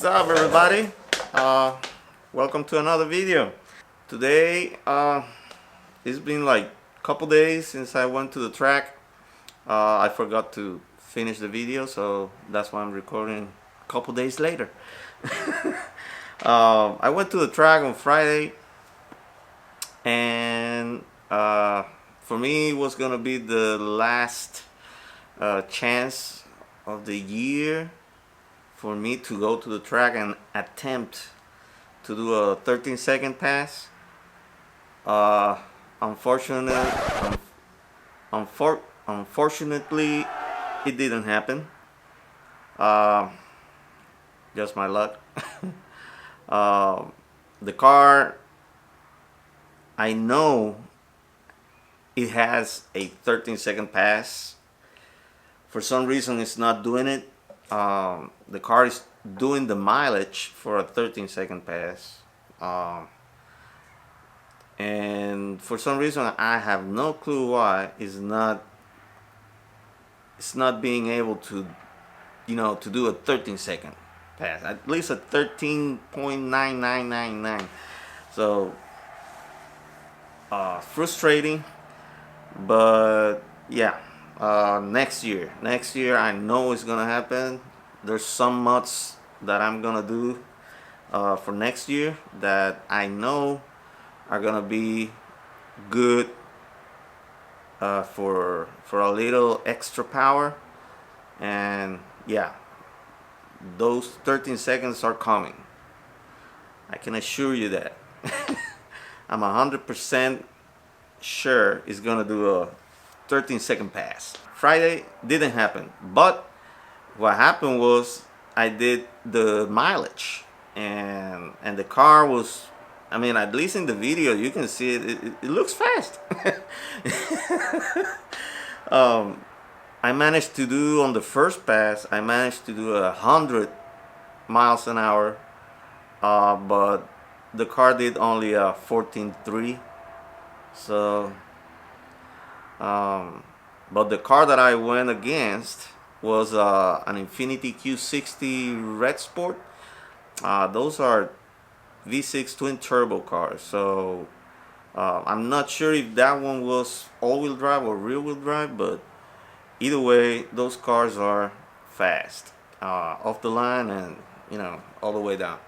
What's up, everybody? Welcome to another video. Today, it's been like a couple days since I went to the track. I forgot to finish the video, so that's why I'm recording a couple days later. I went to the track on Friday, and for me, it was gonna be the last chance of the year for me to go to the track and attempt to do a 13-second pass. Unfortunately, unfortunately, it didn't happen. Just my luck. The car, I know it has a 13-second pass. For some reason, it's not doing it. The car is doing the mileage for a 13-second pass, and for some reason I have no clue why it's not being able to to do a 13-second pass, at least a 13.9999. So frustrating, but yeah. Next year I know it's gonna happen. There's some mods that I'm gonna do for next year that I know are gonna be good for a little extra power. And yeah, those 13 seconds are coming. I can assure you that. I'm 100% sure it's gonna do a 13-second pass. Friday didn't happen, but what happened was I did the mileage, and the car was, I mean, at least in the video you can see it looks fast. I managed to do, on the first pass, I managed to do 100 miles an hour, but the car did only 14.3. So but the car that I went against was an Infiniti Q60 Red Sport. Those are V6 twin turbo cars, so I'm not sure if that one was all-wheel drive or rear-wheel drive, but either way, those cars are fast, off the line and all the way down.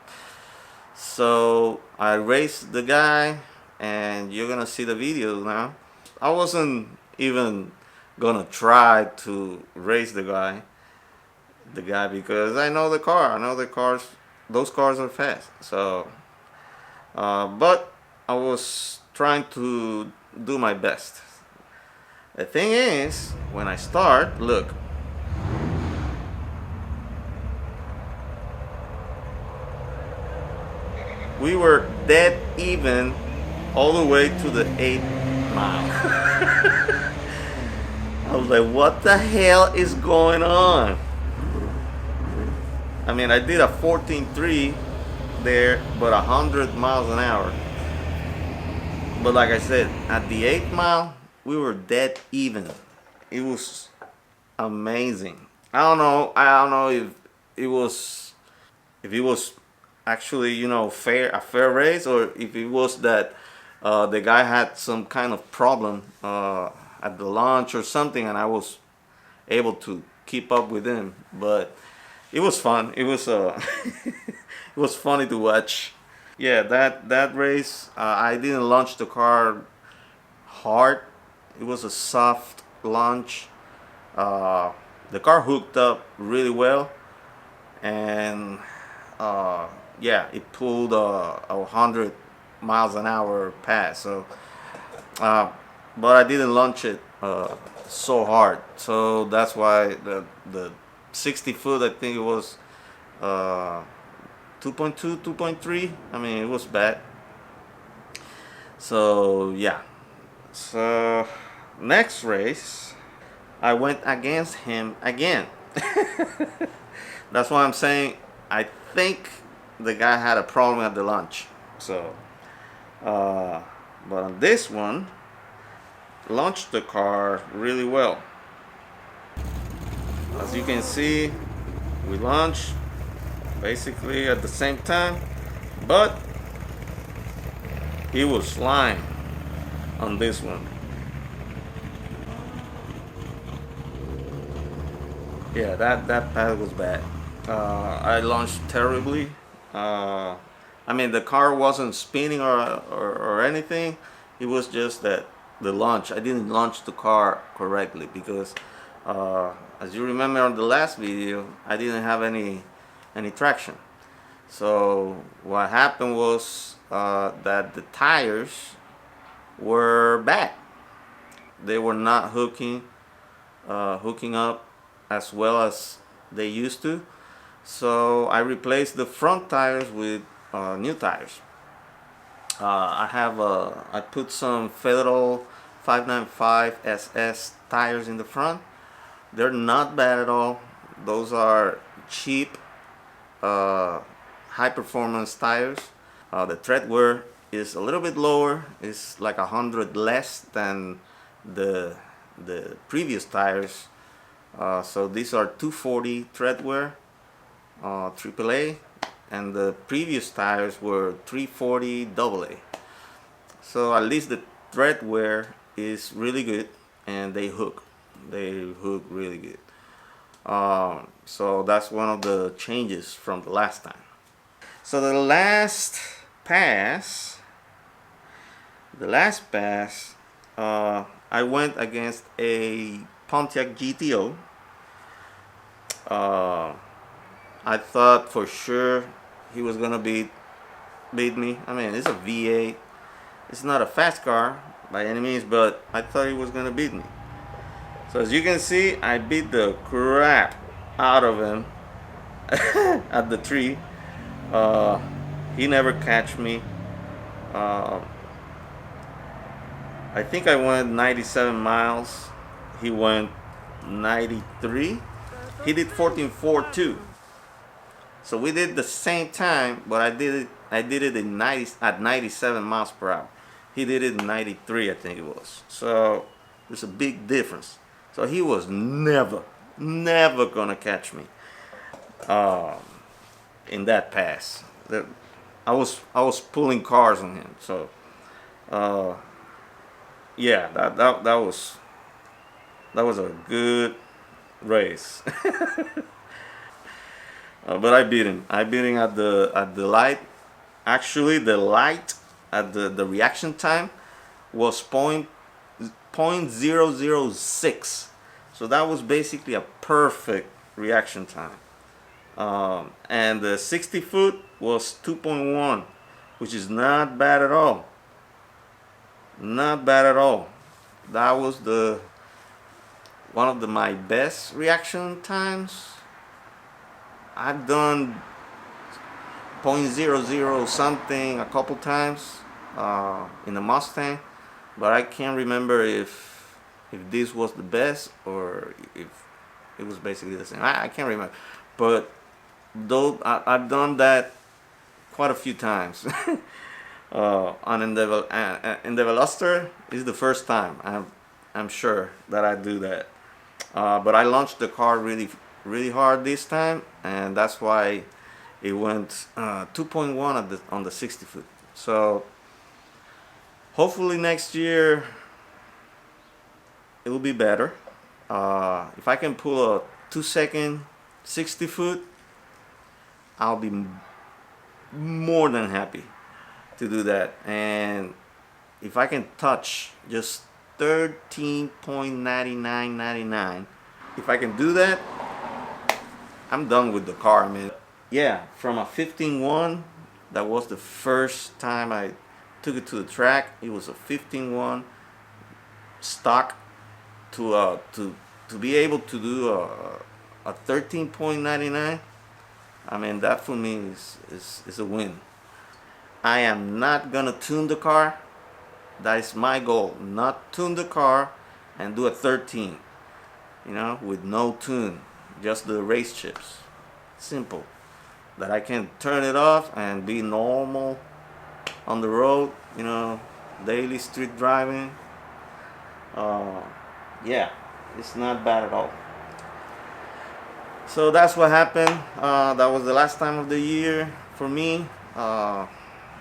So I raced the guy, and you're gonna see the video now. I wasn't even gonna try to race the guy because I know the car. I know the cars. Those cars are fast. So, but I was trying to do my best. The thing is, when I start, look. We were dead even all the way to the 8th mile. I was like, what the hell is going on? I mean, I did a 14.3 there, but 100 miles an hour. But like I said, at the 8th mile, we were dead even. It was amazing. I don't know if it was actually, a fair race, or if it was that the guy had some kind of problem at the launch or something, and I was able to keep up with him. But it was fun. It was it was funny to watch. Yeah, that race, I didn't launch the car hard. It was a soft launch. The car hooked up really well, and yeah, it pulled a 100 miles an hour pass. So but I didn't launch it so hard, so that's why the 60 foot, I think it was 2.2, 2.3. I mean, it was bad. So yeah, so next race I went against him again. That's why I'm saying I think the guy had a problem at the launch. So but on this one, launched the car really well. As you can see, we launched, basically at the same time, but he was flying on this one. Yeah, that pad was bad. I launched terribly. Uh, I mean, the car wasn't spinning or anything. It was just that the launch. I didn't launch the car correctly because, as you remember on the last video, I didn't have any traction. So what happened was that the tires were bad. They were not hooking up as well as they used to. So I replaced the front tires with new tires. I put some Federal 595 SS tires in the front. They're not bad at all. Those are cheap, high performance tires. The tread wear is a little bit lower. It's like 100 less than the previous tires. So these are 240 tread wear, AAA, and the previous tires were 340 AA. So at least the tread wear is really good, and they hook really good. So that's one of the changes from the last time. So the last pass, I went against a Pontiac GTO. I thought for sure he was gonna beat me. I mean, it's a V8. It's not a fast car by any means, but I thought he was gonna beat me. So as you can see, I beat the crap out of him at the tree. He never catch me. I think I went 97 miles. He went 93. He did 14.4 too. So we did the same time, but I did it at 97 miles per hour. He did it in 93, I think it was. So there's a big difference. So he was never gonna catch me in that pass. I was pulling cars on him. So yeah, that was a good race. But I beat him. I beat him at the light. Actually, the light at the reaction time was 0.006. So that was basically a perfect reaction time. And the 60 foot was 2.1, which is not bad at all. Not bad at all. That was one of my best reaction times. I've done 0.00 something a couple times in the Mustang, but I can't remember if this was the best or if it was basically the same. I can't remember, but though I've done that quite a few times. In the Veloster is the first time I'm sure that I do that. But I launched the car really hard this time, and that's why it went 2.1 on the 60 foot. So hopefully next year it will be better. If I can pull a 2-second 60 foot, I'll be more than happy to do that. And if I can touch just 13.9999, if I can do that, I'm done with the car, man. Yeah, from a 15.1, that was the first time I took it to the track. It was a 15.1 stock. To be able to do a 13.99, I mean, that for me is a win. I am not gonna tune the car. That is my goal. Not tune the car and do a 13, with no tune, just the race chips. Simple. That I can turn it off and be normal on the road, daily street driving. Yeah, it's not bad at all. So that's what happened. That was the last time of the year for me.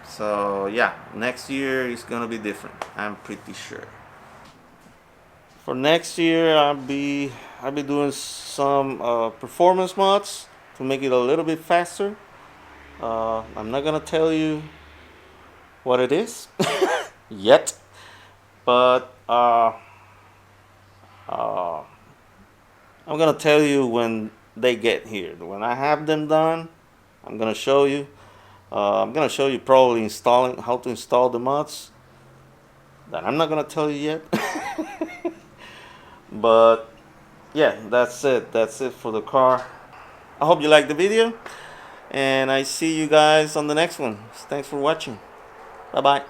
So yeah, next year is gonna be different. I'm pretty sure. For next year, I'll be doing some performance mods to make it a little bit faster. I'm not gonna tell you what it is yet, but uh, I'm gonna tell you when they get here. When I have them done, I'm gonna show you. I'm gonna show you probably installing how to install the mods. That I'm not gonna tell you yet. But yeah, that's it. That's it for the car. I hope you liked the video, and I see you guys on the next one. Thanks for watching. Bye bye.